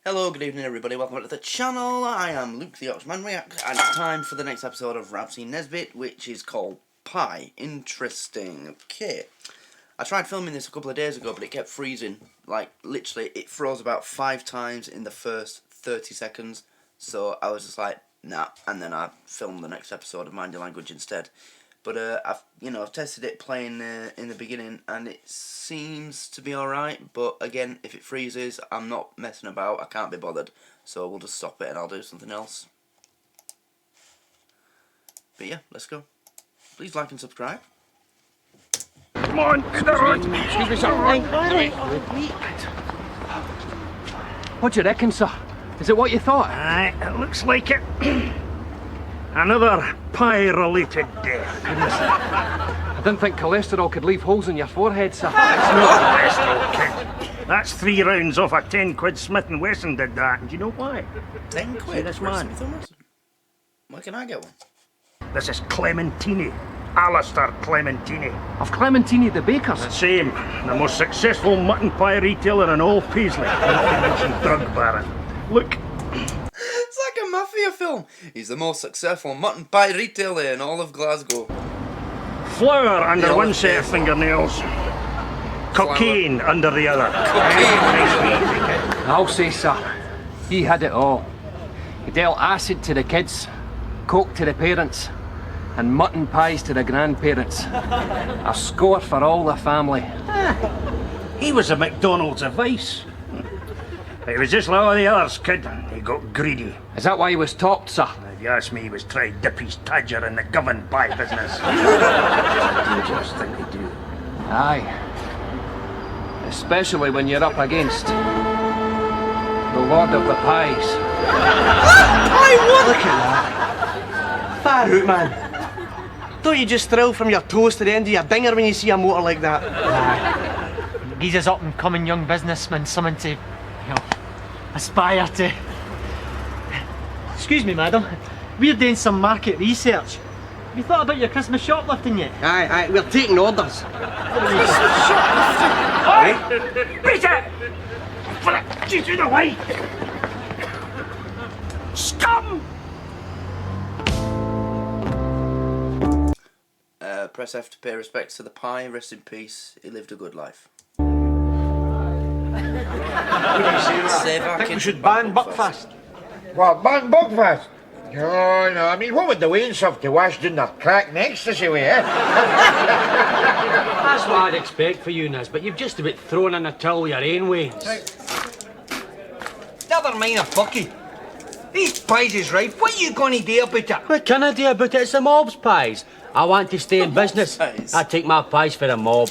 Hello, good evening everybody, welcome back to the channel. I am Luke the Oxman React, and it's time for the next episode of Rapsy Nesbitt, which is called Pie. Interesting. Okay. I tried filming this a couple of days ago, but it kept freezing. Like, literally, it froze about 5 times in the first 30 seconds. So I was just like, nah, and then I filmed the next episode of Mind Your Language instead. But I've tested it playing in the beginning, and it seems to be alright. But again, if it freezes, I'm not messing about. I can't be bothered, so we'll just stop it and I'll do something else. But yeah, let's go. Please like and subscribe. Come on, excuse me, sir. What do you reckon, sir? Is it what you thought? Aye, it looks like it. Another pie-related death. I didn't think cholesterol could leave holes in your forehead, sir. It's not cholesterol, kid. That's 3 rounds off a 10-quid Smith & Wesson did that. And do you know why? 10 quid? See this man? Why can I get one? This is Clementini. Alistair Clementini. Of Clementini the bakers? The same. The most successful mutton pie retailer in all Paisley. And drug baron. Look. It's like a Mafia film. He's the most successful mutton pie retailer in all of Glasgow. Flour under one set of fingernails. Cocaine under the other. I'll say, sir, he had it all. He dealt acid to the kids, coke to the parents, and mutton pies to the grandparents. A score for all the family. He was a McDonald's of vice. He was just like all the others, kid. He got greedy. Is that why he was topped, sir? If you ask me, he was trying to dip his tadger in the govern pie business. Dangerous thing to do. Aye. Especially when you're up against the Lord of the Pies. Look at that. Far out, man. Don't you just thrill from your toes to the end of your dinger when you see a motor like that? Aye. He's an up-and-coming young businessman, someone to, aspire to. Excuse me, madam. We're doing some market research. Have you thought about your Christmas shoplifting yet? Aye, we're taking orders. Oi! Beat it! Get in the way! Scum! Press F to pay respects to the pie. Rest in peace. He lived a good life. I think we should ban Buckfast. What, ban Buckfast? Oh, no, I mean, what would the Waynes have to wash down their crack and ecstasy with, eh? That's what I'd expect for you, Niz, but you've just about thrown in a towel with your own ways. Never mind a fucky. These pies is right. What are you going to do about it? What can I do about it? It's the mob's pies. I want to stay in business. I take my pies for the mob.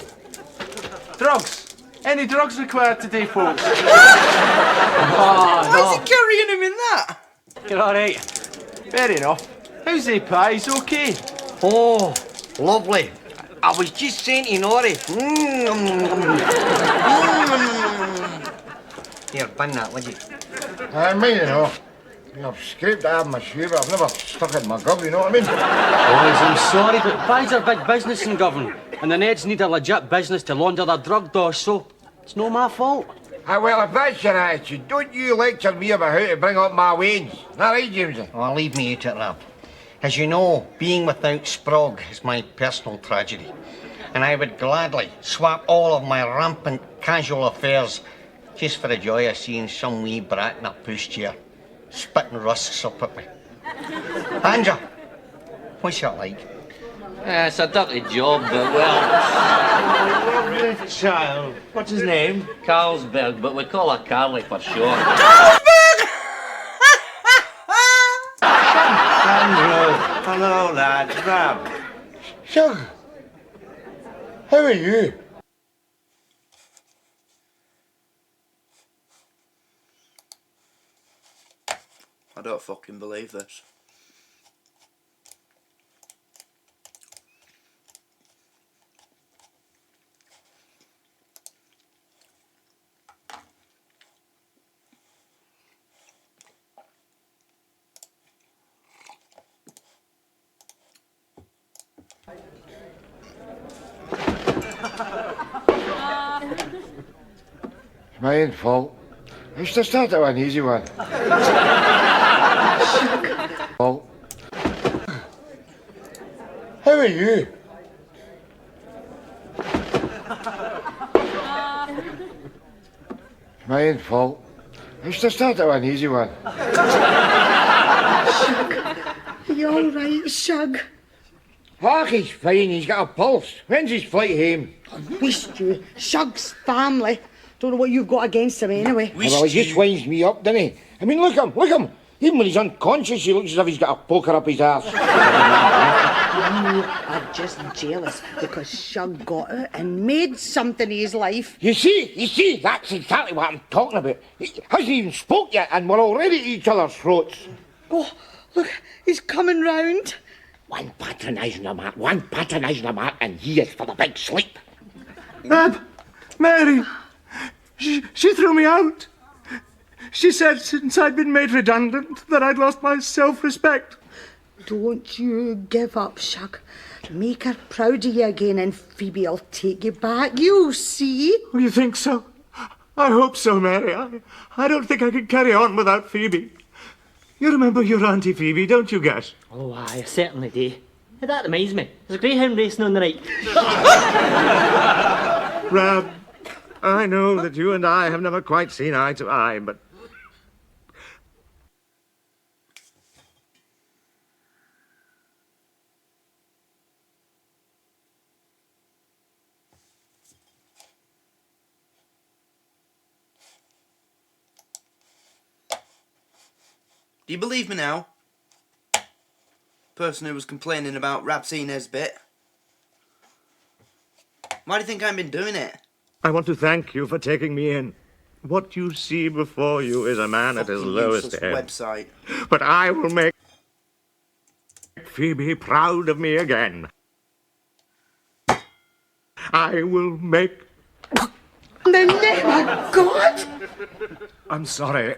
Drugs? Any drugs required today, folks? Why is he carrying him in that? You're alright. Fair enough. How's the pies? Okay? Oh, lovely. I was just saying to Nori. Here, bin that, would you? I mean, you know, I've scraped it out of my shoe, but I've never stuck it in my gob, you know what I mean? Boys, I'm sorry, but pies are big business in Govan, and the Neds need a legit business to launder their drug dosh, so it's no my fault. Well, if that's your attitude, don't you lecture me about how to bring up my wage. Is that right, Jamesy? Oh, leave me out of it, lad. As you know, being without Sprog is my personal tragedy. And I would gladly swap all of my rampant casual affairs just for the joy of seeing some wee brat in a pushchair spitting rusks up at me. Andrew, what's that like? It's a dirty job, but well... Lovely child. What's his name? Carlsberg, but we call her Carly for short. Andrew. Hello, lad. Grab. Shug, how are you? I don't fucking believe this. It's my own fault. Let's just start with an easy one. Well, how are you? My own fault. Let's just start with an easy one. Are you all right, Shug? Oh, he's fine. He's got a pulse. When's his flight home? Wished you. Shug's family. Don't know what you've got against him anyway. Well, he just winds me up, doesn't he? I mean, look him. Even when he's unconscious, he looks as if he's got a poker up his arse. You are just jealous because Shug got out and made something of his life. You see, that's exactly what I'm talking about. He hasn't even spoke yet, and we're already at each other's throats. Oh, look, he's coming round. One patronising him, and he is for the big sleep. Mary, she threw me out. She said since I'd been made redundant that I'd lost my self-respect. Don't you give up, Shug. Make her proud of you again and Phoebe'll take you back. You'll see. Oh, you think so? I hope so, Mary. I don't think I could carry on without Phoebe. You remember your Auntie Phoebe, don't you, Gas? Oh, aye, I certainly do. That reminds me, there's a greyhound racing on the right. Rab, I know that you and I have never quite seen eye to eye, but... Do you believe me now? Person who was complaining about Rapsy Nesbitt. Why do you think I've been doing it? I want to thank you for taking me in. What you see before you is a man at his lowest ebb. Website. But I will make Phoebe proud of me again. I will make... In the name of God! I'm sorry.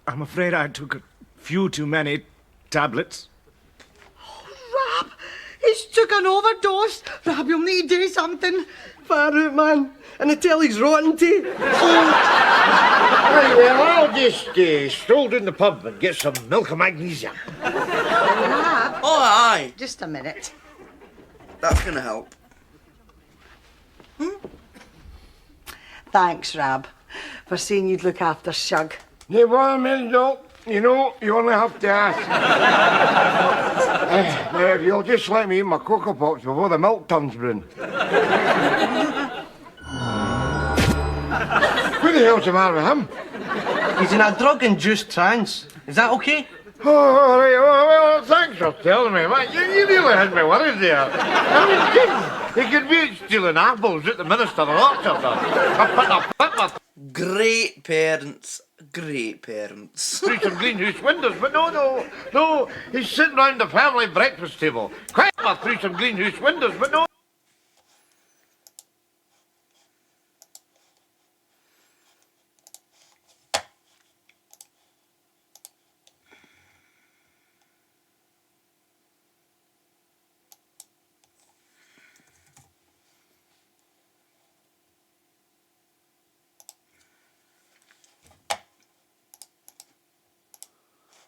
I'm afraid I took a few too many tablets. Rab, he's took an overdose. Rab, you'll need to do something. Far out, man. And I tell he's rotten too. Right, well, I'll just stroll down the pub and get some milk and magnesia. Rab, Oh, aye. just a minute. That's going to help. Thanks, Rab, for saying you'd look after Shug. No bother, Miss Doll. You know, you only have to ask. Now, if you'll just let me eat my Cocoa Pops before the milk turns brown. Who the hell's the matter with him? He's in a drug-induced trance. Is that okay? Oh, all right. Well, thanks for telling me, man. You really had me worried there. I mean, he could be stealing apples at the Minister of Orchard. Great parents. Great parents. Through some greenhouse windows, but no. He's sitting round the family breakfast table. Quite through some greenhouse windows, but no.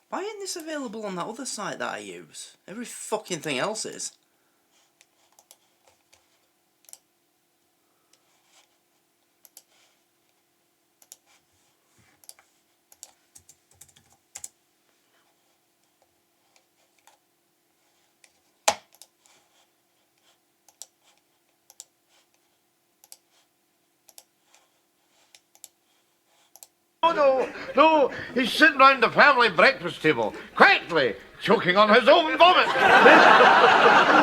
Why isn't this available on that other site that I use? Every fucking thing else is. No, he's sitting round the family breakfast table, quietly choking on his own vomit.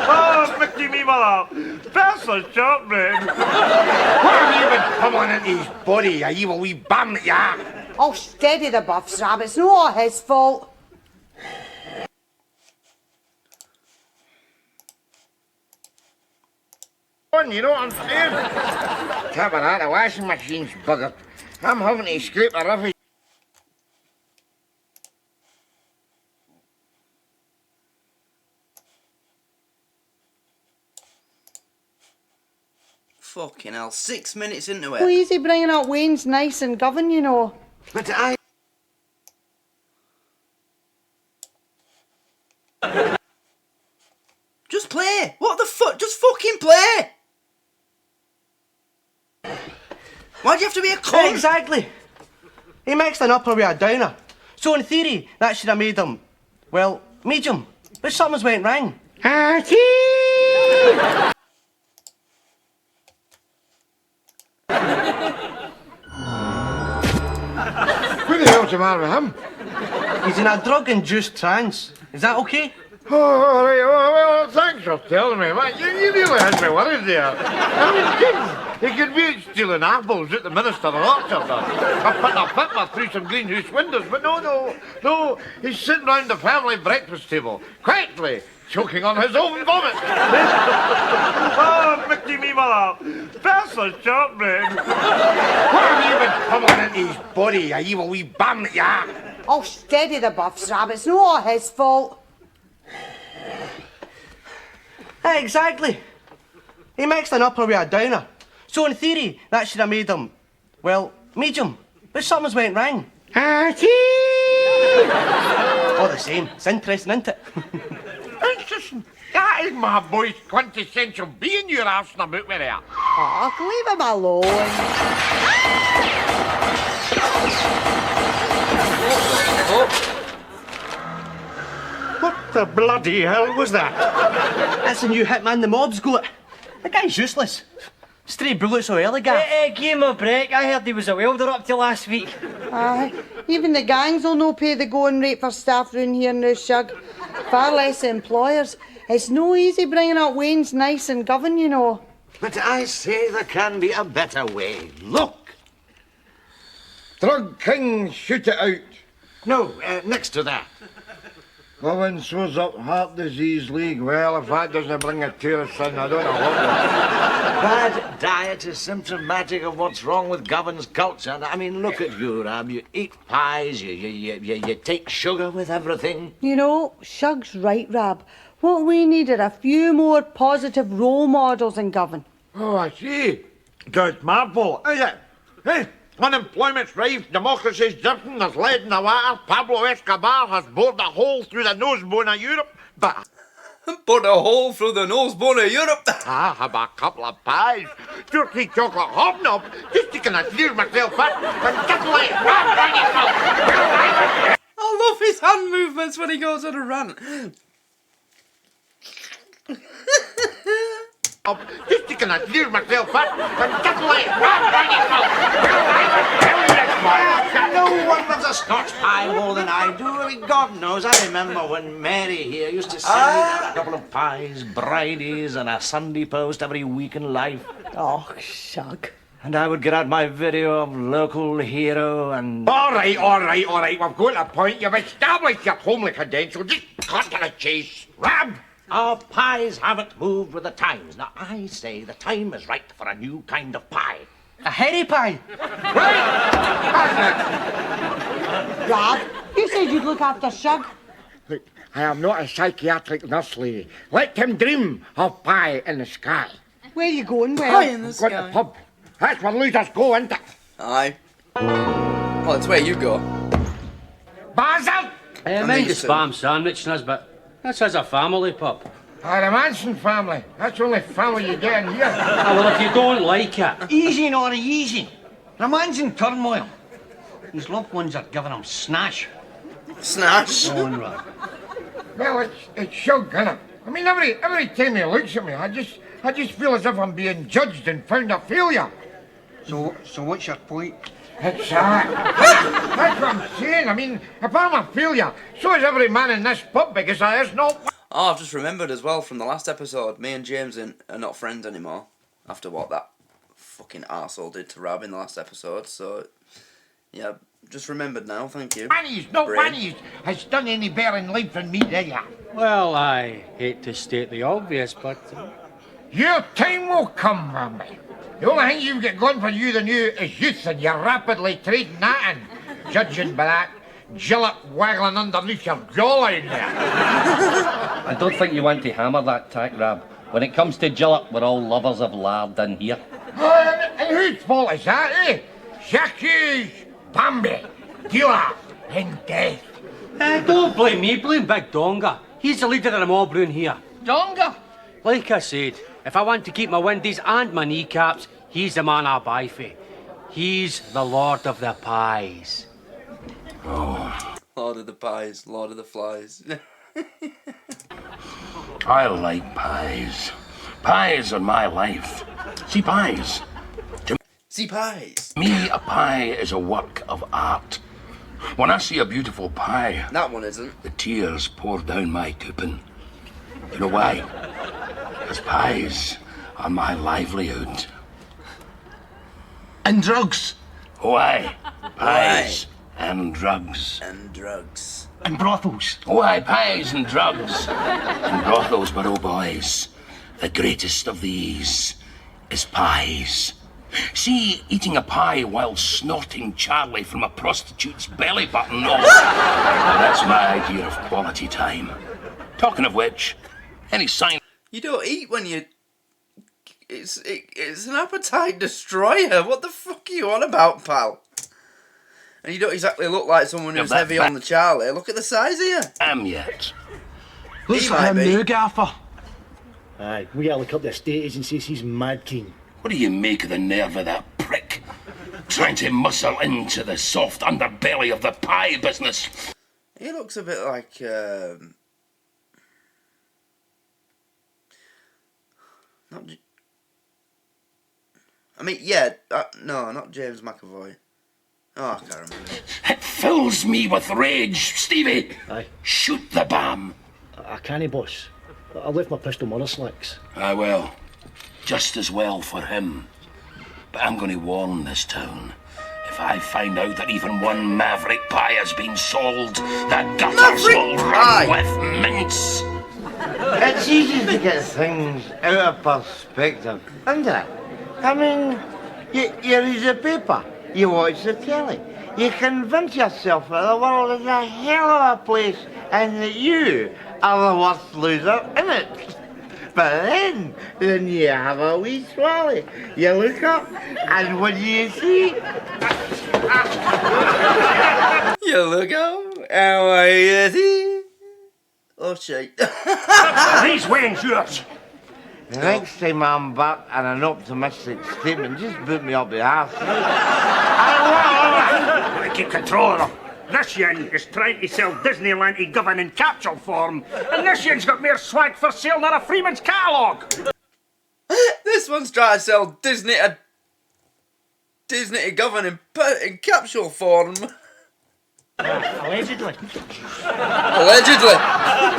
Oh, Mickey, me mother. That's a shortbread. What have you been pummeling into his body, you evil wee bum that you are? Oh, steady the buffs, Rab. It's not all his fault. You know what I'm saying? Top of that, the washing machine's buggered. I'm having to scrape the roughage. Fucking hell, 6 minutes into it. Oh, easy bringing up Wayne's nice and govern, you know. But I... Just play! What the fuck? Just fucking play! Why do you have to be a cunt? Exactly. He mixed an upper with a downer. So in theory, that should have made him, well, medium. But something's went wrong. Who the hell's the matter with him? He's in a drug-induced trance. Is that okay? Oh, all right. Well, thanks for telling me, man. You really had me worried there. I mean, he could be stealing apples at the Minister of Orchard. I put a pipper through some greenhouse windows, but no. He's sitting round the family breakfast table, quietly choking on his own vomit. Oh, Mickey me mother. That's a shortbread. What have you been pummeling into his body, you evil wee bum that you are? Oh, steady the buffs, Rab. It's not all his fault. Exactly. He mixed an upper with a downer. So in theory, that should have made him, well, medium. But something's went wrong. All the same, it's interesting, isn't it? Interesting. That is my boy's quintessential being you're arsing about with there. Oh, leave him alone. What the bloody hell was that? That's the new hitman the mob's got. The guy's useless. Stray bullets so early, Gaff. Give him a break. I heard he was a welder up till last week. Aye, even the gangs will no pay the going rate for staff round here now, Shug. Far less the employers. It's no easy bringing up Wayne's nice and govern, you know. But I say there can be a better way. Look! Drug king, shoot it out. No, next to that. Govern sews up Heart Disease League. Well, if that doesn't bring a tourist in, I don't know what will. Bad diet is symptomatic of what's wrong with Govern's culture. I mean, look at you, Ram. You eat pies, you take sugar with everything. You know, Shug's right, Rab. What we need are a few more positive role models in govern. Oh, I see. So it's my fault, is it? Hey, unemployment's rife, democracy's dripping, there's lead in the water, Pablo Escobar has bored a hole through the nosebone of Europe, but... Bored a hole through the nosebone of Europe? I have a couple of pies, turkey chocolate hobnob, just to kind of clear myself up and tickle it. I love his hand movements when he goes on a rant. Just to kind of clear myself up and tickle it. No one loves a Scotch pie more than I do. I mean, God knows, I remember when Mary here used to send me a couple of pies, bridies, and a Sunday post every week in life. Oh, Shug. And I would get out my video of local hero and... All right. We've got a point. You've established your homely credential. Just cut to the chase. Rab! Our pies haven't moved with the times. Now, I say the time is right for a new kind of pie. A hairy pie. Rab, you said you'd look after Shug. Look, I am not a psychiatric nurse, lady. Let him dream of pie in the sky. Where are you going, Will? Pie in the Go to the pub. That's where losers go, isn't it? Aye. Well, it's where you go. Basil! Mind the spam sandwich, Nesbitt. This is a family pub. The Manson family. That's the only family you get in here. Well, if you don't like it... Easy, Nora, easy. The man's in turmoil. His loved ones are giving him snash. Snash? Well, it's Shug, innit? I mean, every time he looks at me, I just feel as if I'm being judged and found a failure. So what's your point? It's that's what I'm saying. I mean, if I'm a failure, so is every man in this pub because there is no... Oh, I've just remembered as well from the last episode, me and James are not friends anymore. After what that fucking arsehole did to Rab in the last episode, so... Yeah, just remembered now, thank you. No Manny's has done any better in life than me, there ya. Well, I hate to state the obvious, but... Your time will come, Ramby. The only thing you've got going for you than you is youth, and you're rapidly trading that in. Judging by that gillip waggling underneath your jawline there. I don't think you want to hammer that tack, Rab. When it comes to gillip, we're all lovers of lard in here. And whose fault is that, eh? Jackie's Bambi. You are in death. Don't blame me, blame Big Donga. He's the leader of the mob round here. Donga? Like I said, if I want to keep my windies and my kneecaps, he's the man I buy for. He's the Lord of the Pies. Oh. Lord of the Pies, Lord of the Flies. I like pies. Pies are my life. See, pies. See, pies. Me, a pie is a work of art. When I see a beautiful pie... That one isn't. The tears pour down my coupon. You know why? Because pies are my livelihood. And drugs. Oh, aye. Pies and drugs. And drugs. And brothels. Oh, aye, pies and drugs. And brothels, but oh, boys, the greatest of these is pies. See, eating a pie while snorting Charlie from a prostitute's belly button. Oh, that's my idea of quality time. Talking of which, any sign... You don't eat when you... It's an appetite destroyer. What the fuck are you on about, pal? And you don't exactly look like someone who's heavy on the Charlie. Look at the size of you. Am yet. Looks like him now, Gaffer. Aye, we gotta look up the estate agencies. He's mad keen. What do you make of the nerve of that prick? Trying to muscle into the soft underbelly of the pie business. He looks a bit like... I mean, yeah, no, not James McAvoy. Oh, I can't remember. It fills me with rage, Stevie. Aye. Shoot the bam. I can't, boss. I left my pistol on the slacks. Ah, well, just as well for him. But I'm going to warn this town. If I find out that even one maverick pie has been sold, the gutters will run with mince. It's easy to get things out of perspective, isn't it? I mean, you read the paper, you watch the telly, you convince yourself that the world is a hell of a place and that you are the worst loser in it. But then you have a wee swally. You look up, and what do you see? You look up, and what do you see? Oh, shit. These wings, yours. The next time I'm back and an optimistic statement, just boot me up the arse. I keep control of them. This yin is trying to sell Disneyland to govern in capsule form, and this yin's got more swag for sale than a Freeman's catalogue. This one's trying to sell Disney to govern in capsule form. Allegedly. Allegedly.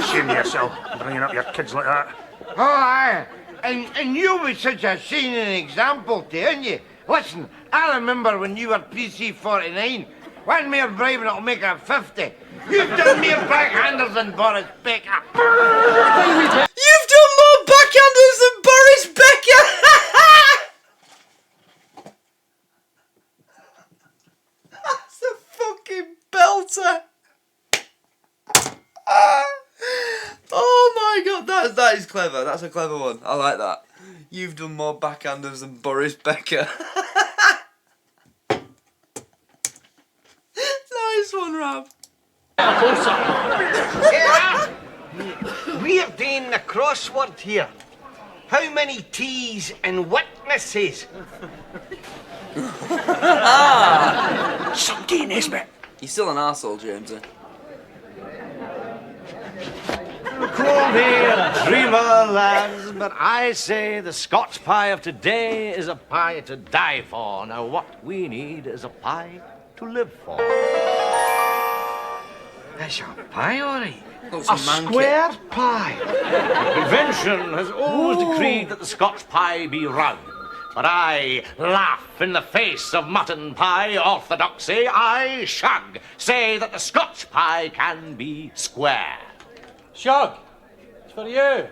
Shame yourself, bringing up your kids like that. Oh, aye. And you were such a shining example to, ain't you? Listen, I remember when you were PC-49. One mere bribe and it'll make it 50. You've done more backhanders than Boris Becker. You've done more backhanders than Boris Becker! That's a fucking belter. Oh my god, that is clever. That's a clever one. I like that. You've done more backhanders than Boris Becker. Nice one, Rob. We're doing the crossword here. How many T's and witnesses? Someday, Nesbitt. You're still an arsehole, James. Come here, dreamer lads, but I say the Scotch pie of today is a pie to die for. Now what we need is a pie to live for. That's a pie, all right. A square pie. Convention has always decreed that the Scotch pie be round. But I laugh in the face of mutton pie orthodoxy. I shug, say that the Scotch pie can be square. Shug, it's for you.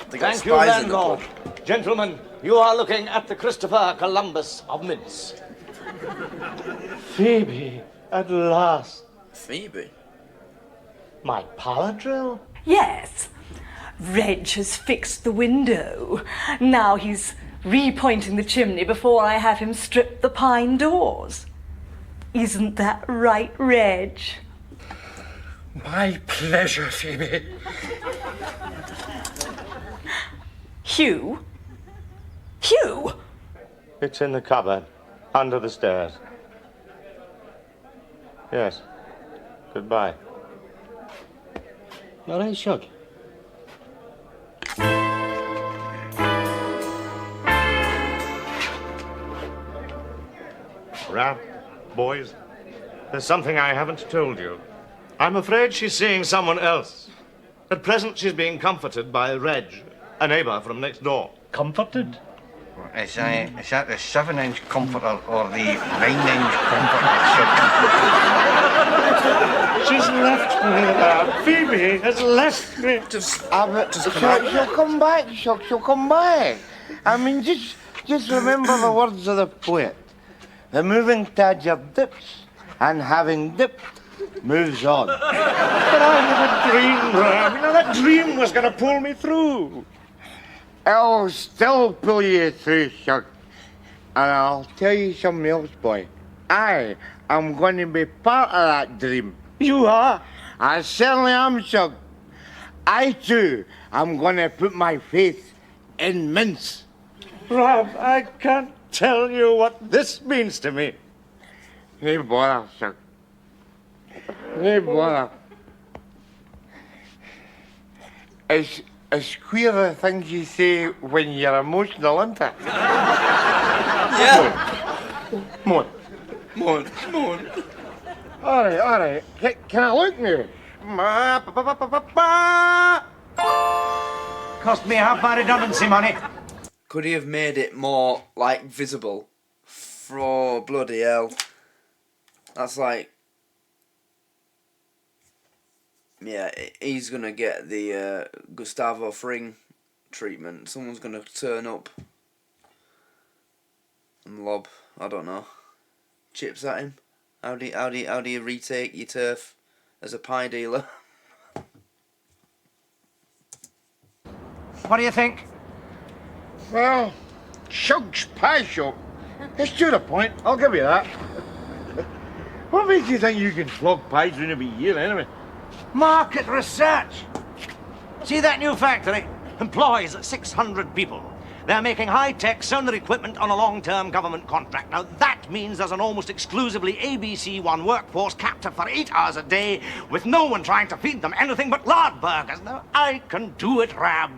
Thank you, landlord. Gentlemen, you are looking at the Christopher Columbus of mints. Phoebe, at last. Phoebe? My paladrill? Yes. Reg has fixed the window. Now he's repointing the chimney before I have him strip the pine doors. Isn't that right, Reg? My pleasure, Phoebe. Hugh? Hugh! It's in the cupboard, under the stairs. Yes. Goodbye. You all right, Shug? Rab, boys, there's something I haven't told you. I'm afraid she's seeing someone else. At present, she's being comforted by Reg, a neighbour from next door. Comforted? Is that the 7-inch comforter or the 9-inch comforter, Shug? She's left me, Rab. Phoebe has left me. Just She'll come back, Shug. She'll come back. I mean, just remember the words of the poet. The moving tadger dips, and having dipped, moves on. But I had a dream, Rab. You know, that dream was going to pull me through. I'll still pull you through, Shug. And I'll tell you something else, boy. I am going to be part of that dream. You are? I certainly am, Shug. I, too, am going to put my faith in mince. Rab, I can't tell you what this means to me. No bother, Shug. No bother. It's queer the things you say when you're emotional, isn't it? Yeah. Come on. All right. Can I look now? Cost me half my redundancy money. Could he have made it more, like, visible? For bloody hell. That's like... Yeah, he's gonna get the Gustavo Fring treatment. Someone's gonna turn up and lob, I don't know, chips at him. How do you retake your turf as a pie dealer? What do you think? Well, Shug's pie shop. It's to the point, I'll give you that. What makes you think you can flog pies in a year anyway? Market research. See that new factory? Employs 600 people. They're making high-tech sonar equipment on a long-term government contract. Now, that means there's an almost exclusively ABC-1 workforce captive for 8 hours a day with no one trying to feed them anything but lard burgers. Now, I can do it, Rab.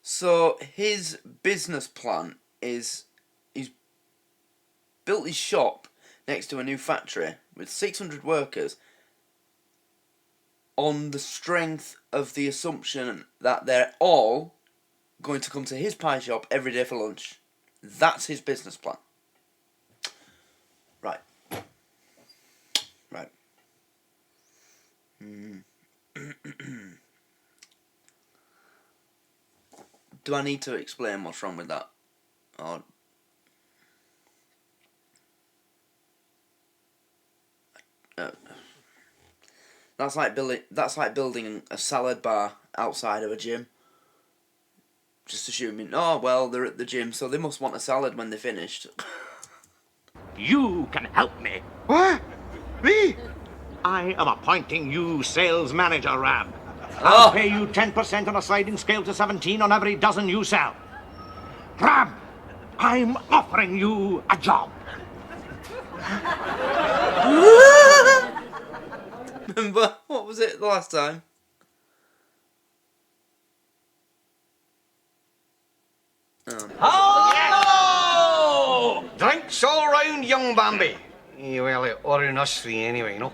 So, his business plan is he's built his shop next to a new factory with 600 workers on the strength of the assumption that they're all going to come to his pie shop every day for lunch. That's his business plan. Right. Do I need to explain what's wrong with that? Or... That's like building a salad bar outside of a gym. Just assuming, oh well, they're at the gym, so they must want a salad when they're finished. You can help me. What? Me? I am appointing you sales manager, Rab. I'll pay you 10% on a sliding scale to 17 on every dozen you sell. Rab, I'm offering you a job. Remember, what was it the last time? Oh! Drinks all round, young Bambi. Well, or in us three anyway, you know.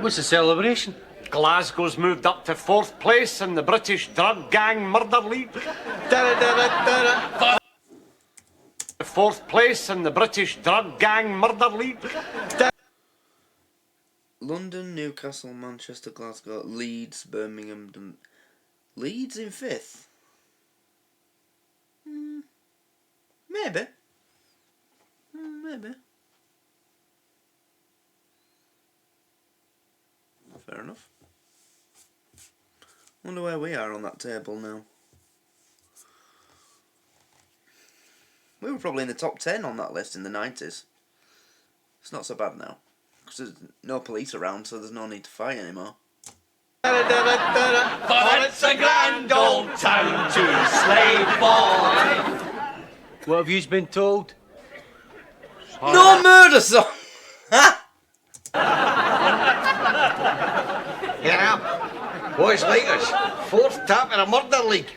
What's the celebration? Glasgow's moved up to 4th place in the British Drug Gang Murder League. 4th place in the British Drug Gang Murder League. London, Newcastle, Manchester, Glasgow, Leeds, Birmingham, Leeds in 5th? Maybe. Maybe. Fair enough. Wonder where we are on that table now. We were probably in the top 10 on that list in the 90s. It's not so bad now. Because there's no police around, so there's no need to fight anymore. But it's a grand old town to slave boy. What have you been told? No murder song! Yeah, boys like us. 4th tap in a murder league.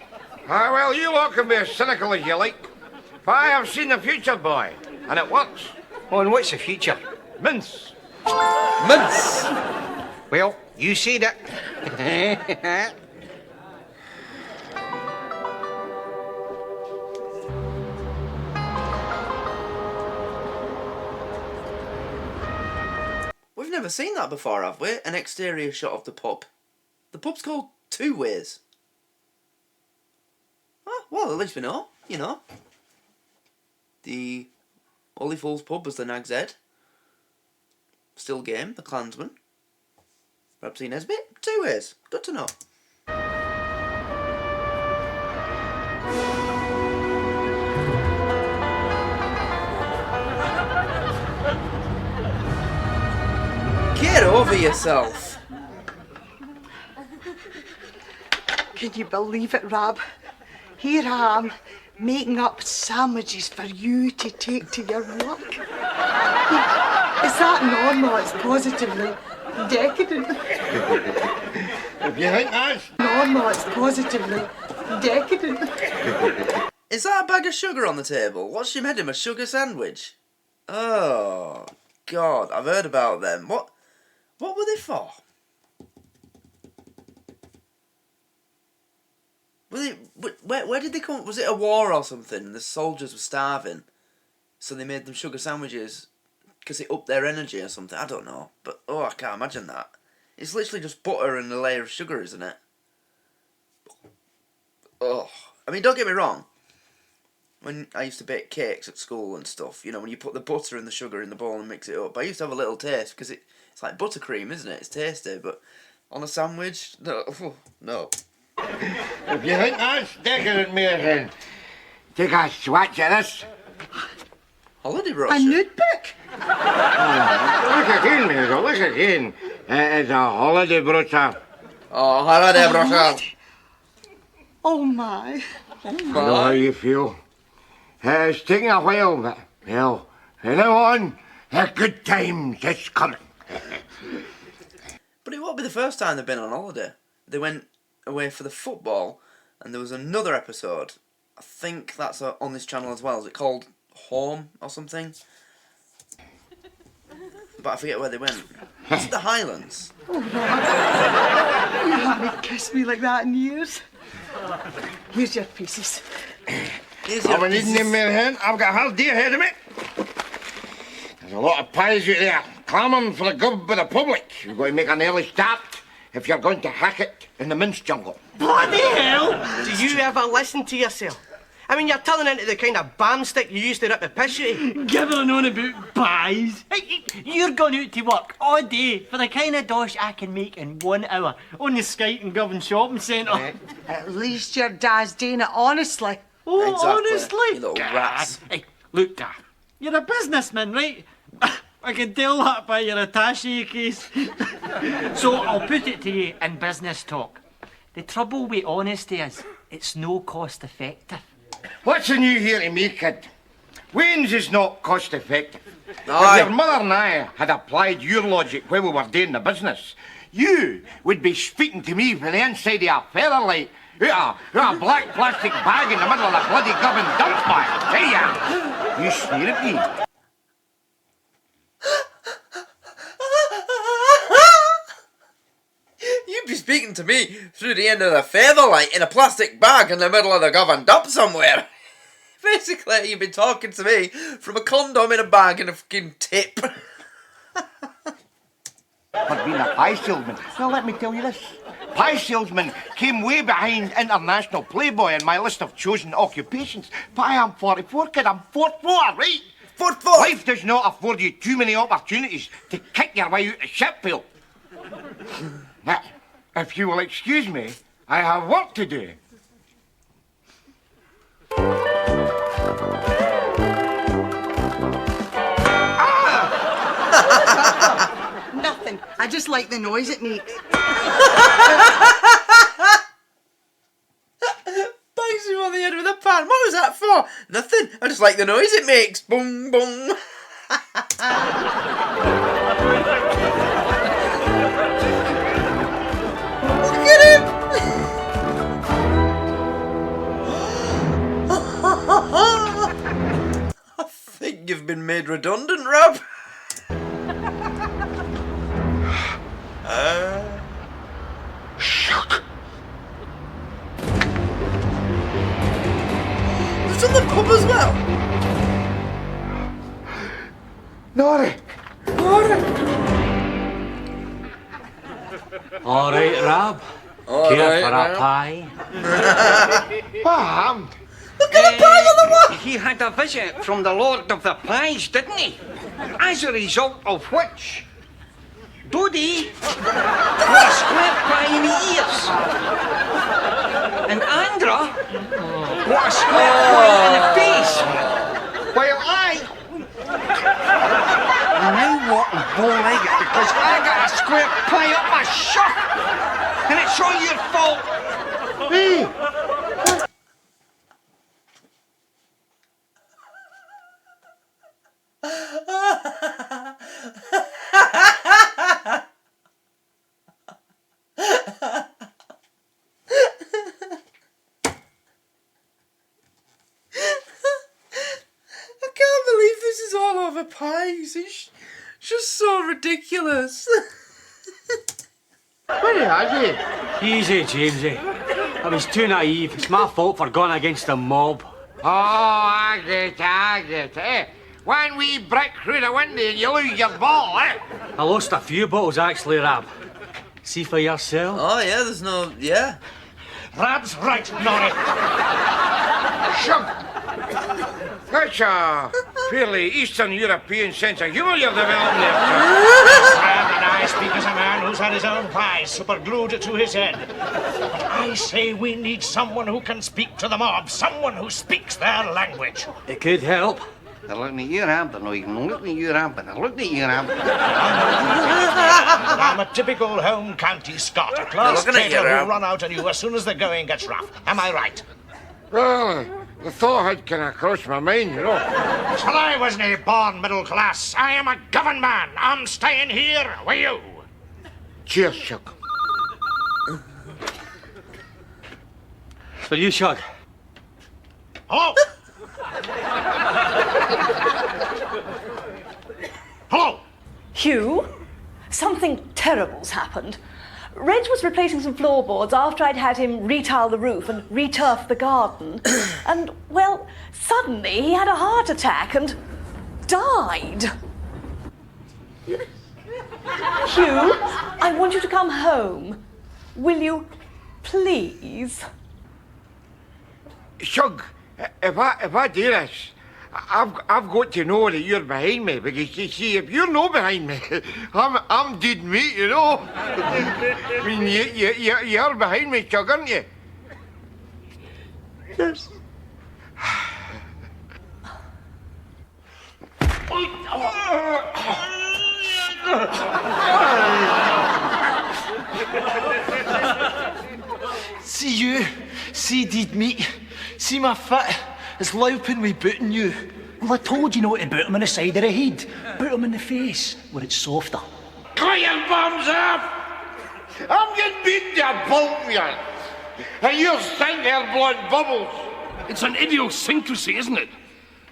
Ah, well, you lot can be as cynical as you like. But I have seen the future, boy, and it works. Oh, and what's the future? Mince. Mince! Well, you said it. We've never seen that before, have we? An exterior shot of the pub. The pub's called Two Ways. Oh, well, at least we know, you know. The Holy Fool's pub was the Nag's Head. Still Game, the Clansman. Rapsy Nesbitt, Two Ways. Good to know. Get over yourself. Can you believe it, Rab? Here I am, making up sandwiches for you to take to your work. Is that normal? It's positively decadent. If you think that's normal, it's positively decadent. Is that a bag of sugar on the table? What's she made him, a sugar sandwich? Oh, God, I've heard about them. What were they for? Where did they come? Was it a war or something? The soldiers were starving, so they made them sugar sandwiches because it upped their energy or something. I don't know, but I can't imagine that. It's literally just butter and a layer of sugar, isn't it? Oh, I mean, don't get me wrong. When I used to bake cakes at school and stuff, you know, when you put the butter and the sugar in the bowl and mix it up, I used to have a little taste because it's like buttercream, isn't it? It's tasty, but on a sandwich, no. If you think that's decadent, Mariel, take a swatch at this. Holiday brochure? A nude book? Look again, Mariel, look again. It's a holiday brochure. Oh, holiday brochure. Oh my. I know how you feel. It's taking a while, but, well, from now on, a good times is coming. But it won't be the first time they've been on holiday. They went away for the football, and there was another episode. I think that's on this channel as well. Is it called Home or something? But I forget where they went. Is it the Highlands? Oh, Rob. You haven't kissed me like that in years. Here's your pieces. I've been eating them, Mariel. I've got a hard day ahead of me. There's a lot of pies out there, clamouring for a gob by the public. You've got to make an early start if you're going to hack it in the mince jungle. Bloody hell! Do you ever listen to yourself? I mean, you're turning into the kind of bam stick you used to rip the piss out of. Gibbering on about pies. Hey, you're going out to work all day for the kind of dosh I can make in 1 hour on the Skite and Govan Shopping Centre. At least your dad's doing it honestly. Oh, Exactly. honestly? You little rats. Hey, look, Dad, you're a businessman, right? I can tell that by your attaché case. So I'll put it to you in business talk. The trouble with honesty is it's no cost effective. What's the new here to me, kid? Wayne's is not cost effective. Aye. If your mother and I had applied your logic when we were doing the business, you would be speaking to me from the inside of a feather light out a black plastic bag in the middle of the bloody Govan dump bag. Hey, you sneer at me. You'd be speaking to me through the end of the featherlight in a plastic bag in the middle of the Govan dump somewhere. Basically, you've been talking to me from a condom in a bag and a fucking tip. But being a pie salesman, now let me tell you this. Pie salesman came way behind International Playboy in my list of chosen occupations. But I am 44, kid. I'm 44, right? 44? Life does not afford you too many opportunities to kick your way out of shit field. Now, if you will excuse me, I have work to do. I just like the noise it makes. Bangs him on the head with a pan. What was that for? Nothing. I just like the noise it makes. Boom, boom. Look at him. I think you've been made redundant, Rob. Shook. It's on the pub as well. Nori. All right, Rab. All Care right, for Rab. a pie? What happened? Look at the pie on the wall. He had a visit from the Lord of the Pies, didn't he? As a result of which, Dodie got a square pie in the ears. And Andra got a square pie in the face. While I'm now walking bow-legged because I got a square pie up my shirt. And it's all your fault. Hey! I can't believe this is all over pies. It's just so ridiculous. What are you? Easy, Jamesy. I was too naive. It's my fault for going against the mob. Oh, I get it, eh? One wee brick through the window and you lose your ball, eh? I lost a few bottles, actually, Rab. See for yourself. Oh, yeah, there's no... Yeah. Rab's right, Nori. Shug. That's a fairly Eastern European sense of humour you're developing there. Rab and I speak as a man who's had his own pies superglued to his head. But I say we need someone who can speak to the mob, someone who speaks their language. It could help. They're looking at you, Rab. They're not even looking at you, Rab, but they're looking at you, Rab. I'm a typical home county Scot, a class They're looking at you, taker Rab. who'll run out on you as soon as the going gets rough. Am I right? Well, the thought had kind of crossed my mind, you know. Well, I wasn't born middle class. I am a governed man. I'm staying here with you. Cheers, Chuck. For you, Shug. Hello? Hello? Hugh, something terrible's happened. Reg was replacing some floorboards after I'd had him retile the roof and returf the garden. And, well, suddenly he had a heart attack and died. Hugh, I want you to come home. Will you, please? Shug, if I do this, I've got to know that you're behind me, because you see, if you're not behind me, I'm dead meat, you know. I mean, you're behind me, Chuck, aren't you? Yes. See you, see deed meat, see my foot, it's louping with booting you. Well, I told you not to boot him on the side of the head. Boot him in the face, where it's softer. Cut your bums up! I'm getting beaten to a pulp, you. And you're sitting there blowing bubbles. It's an idiosyncrasy, isn't it?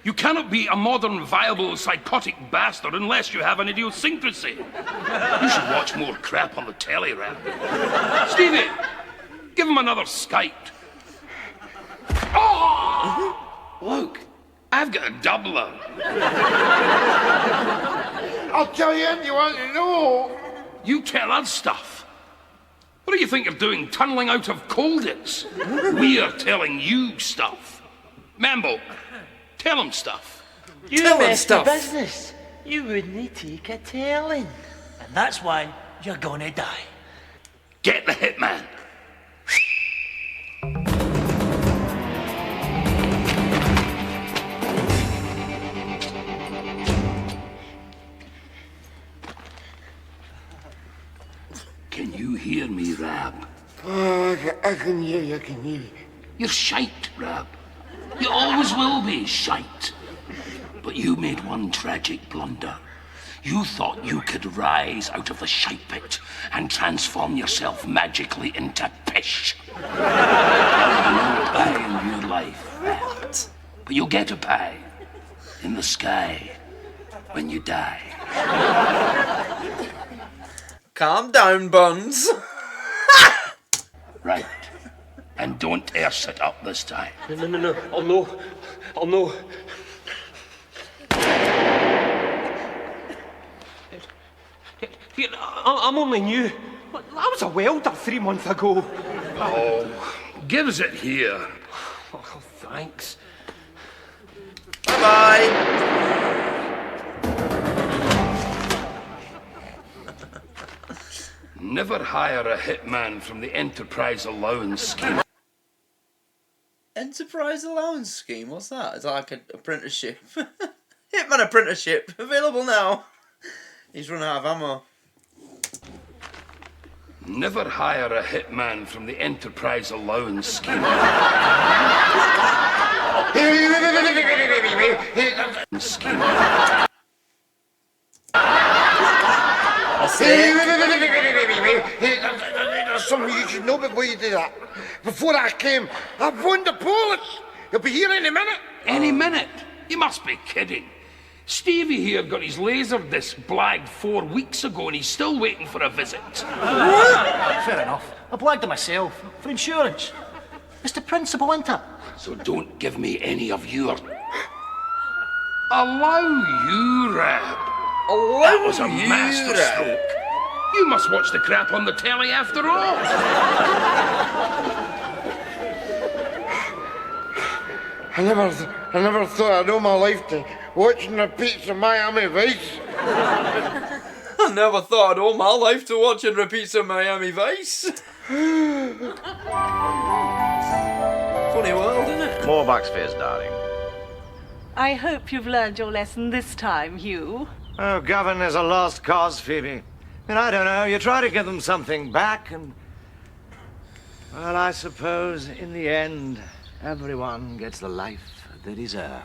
You cannot be a modern, viable, psychotic bastard unless you have an idiosyncrasy. You should watch more crap on the telly, Rab. Stevie, give him another skite. Oh! Look, I've got a doubler. I'll tell you anything you want to know. You tell us stuff. What do you think you're doing, tunneling out of Colditz? We're telling you stuff. Mambo, tell him stuff. You Tell him messed the stuff. business. You wouldn't take a telling. And that's why you're gonna die. Get the hitman. Can you hear me, Rab? Oh, I can hear you, I can hear you. You're shite, Rab. You always will be shite. But you made one tragic blunder. You thought you could rise out of the shite pit and transform yourself magically into pish. No pie in your life, Rab. But you'll get a pie in the sky when you die. Calm down, Buns. Right. And don't arse it up this time. No. I'll know. I'm only new. I was a welder 3 months ago. Oh, give us it here. Oh, thanks. Bye-bye. Never hire a hitman from the Enterprise Allowance Scheme. Enterprise Allowance Scheme? What's that? Is that like an apprenticeship? Hitman apprenticeship. Available now. He's run out of ammo. Never hire a hitman from the Enterprise Allowance Scheme. Scheme. There's something you should know before you do that. Before I came, I phoned the police. He'll be here any minute. Any minute? You must be kidding. Stevie here got his laser disc blagged 4 weeks ago and he's still waiting for a visit. Fair enough. I blagged it myself. For insurance. It's the principle, isn't it? So don't give me any of your... Allow you, Rab. That was a masterstroke. You must watch the crap on the telly after all. I never thought I'd owe my life to watching repeats of Miami Vice. I never thought I'd owe my life to watching repeats of Miami Vice. Funny world, isn't it? More bucks fizz, darling. I hope you've learned your lesson this time, Hugh. Oh, Govern, there's a lost cause, Phoebe. And I don't know, you try to give them something back and... Well, I suppose, in the end, everyone gets the life they deserve.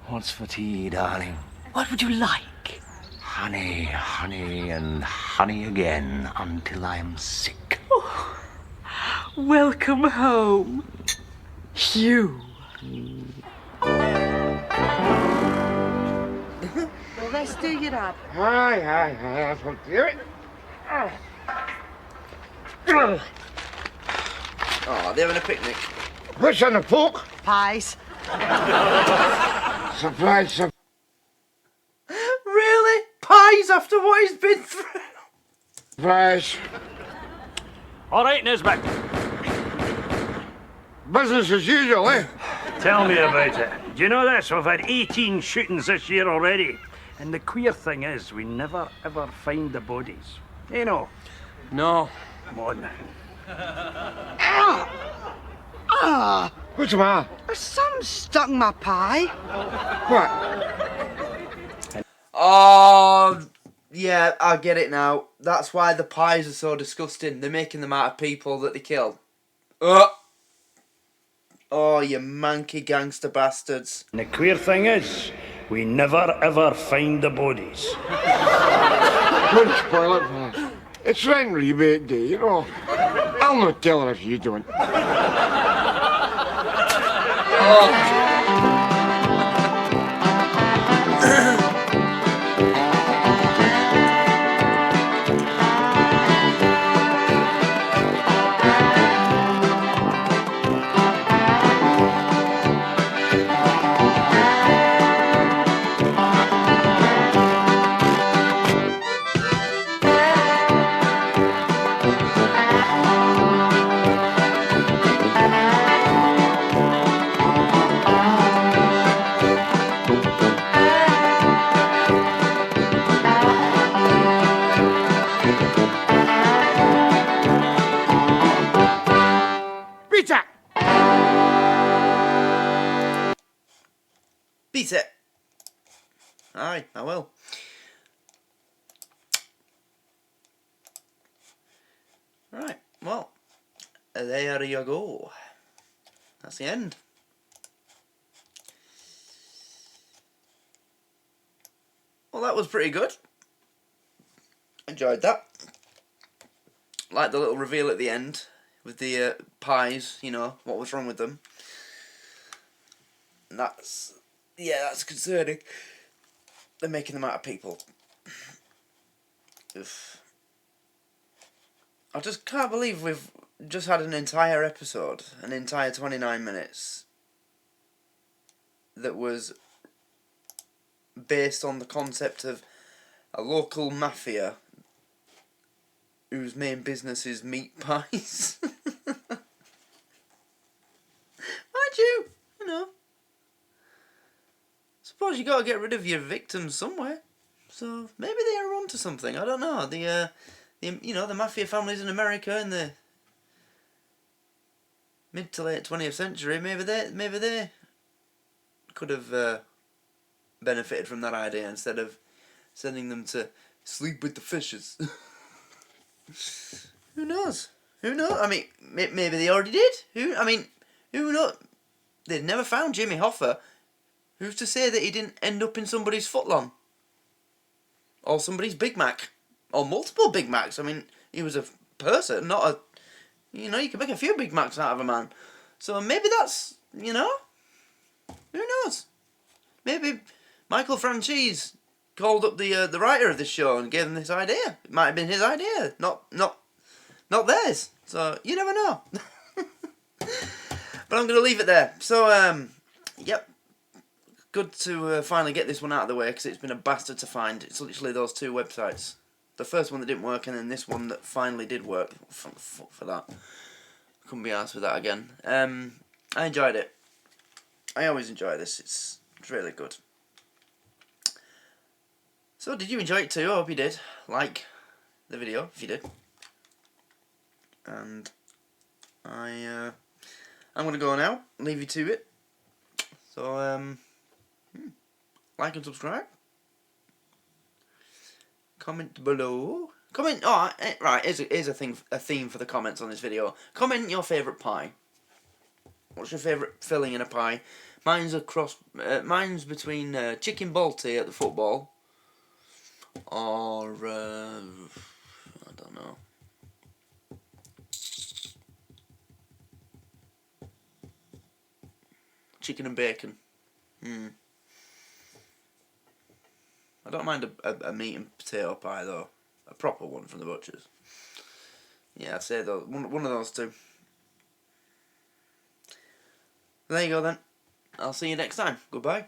What's for tea, darling? What would you like? Honey, honey, and honey again until I am sick. Oh, welcome home, Hugh. Well, let's do your up. Aye, I will do it. Oh, they're having a picnic. What's on the fork? Pies. Surprise. Really? Pies after what he's been through? Surprise. All right, Nesbitt. Business as usual, eh? Tell me about it. Do you know this? We've had 18 shootings this year already. And the queer thing is, we never ever find the bodies. You know? No. Come on now. What's the matter? There's something stuck in my pie. What? Oh, yeah, I get it now. That's why the pies are so disgusting. They're making them out of people that they killed. Oh, you manky gangster bastards. And the queer thing is, we never ever find the bodies. Don't spoil it, man. It's rent rebate day, you know. I'll not tell her if you don't. Beat it. Aye, I will. Right, well, there you go. That's the end. Well, that was pretty good. Enjoyed that. Like the little reveal at the end with the pies, you know, what was wrong with them. And that's concerning. They're making them out of people. Oof. I just can't believe we've just had an entire episode, an entire 29 minutes, that was based on the concept of a local mafia whose main business is meat pies. Mind you, suppose you got to get rid of your victims somewhere. So maybe they are onto something. I don't know. The mafia families in America in the mid to late 20th century. Maybe they could have benefited from that idea instead of sending them to sleep with the fishes. Who knows? I mean, maybe they already did. Who knows? They'd never found Jimmy Hoffa. Who's to say that he didn't end up in somebody's footlong? Or somebody's Big Mac? Or multiple Big Macs? I mean, he was a person, not a... You can make a few Big Macs out of a man. So maybe that's, who knows? Maybe Michael Franchise called up the writer of this show and gave him this idea. It might have been his idea, not theirs. So you never know. But I'm going to leave it there. So, yep. Good to finally get this one out of the way, because it's been a bastard to find. It's literally those two websites. The first one that didn't work, and then this one that finally did work. Fuck for that. Couldn't be arsed with that again. I enjoyed it. I always enjoy this. It's really good. So, did you enjoy it too? I hope you did. Like the video, if you did. And I'm going to go now. Leave you to it. So, like and subscribe. Comment below. Comment. Oh, right. Here's a theme for the comments on this video. Comment your favourite pie. What's your favourite filling in a pie? Mine's between chicken balti at the football, or I don't know. Chicken and bacon. I don't mind a meat and potato pie though. A proper one from the butcher's. Yeah, I'd say though one of those two. There you go then. I'll see you next time. Goodbye.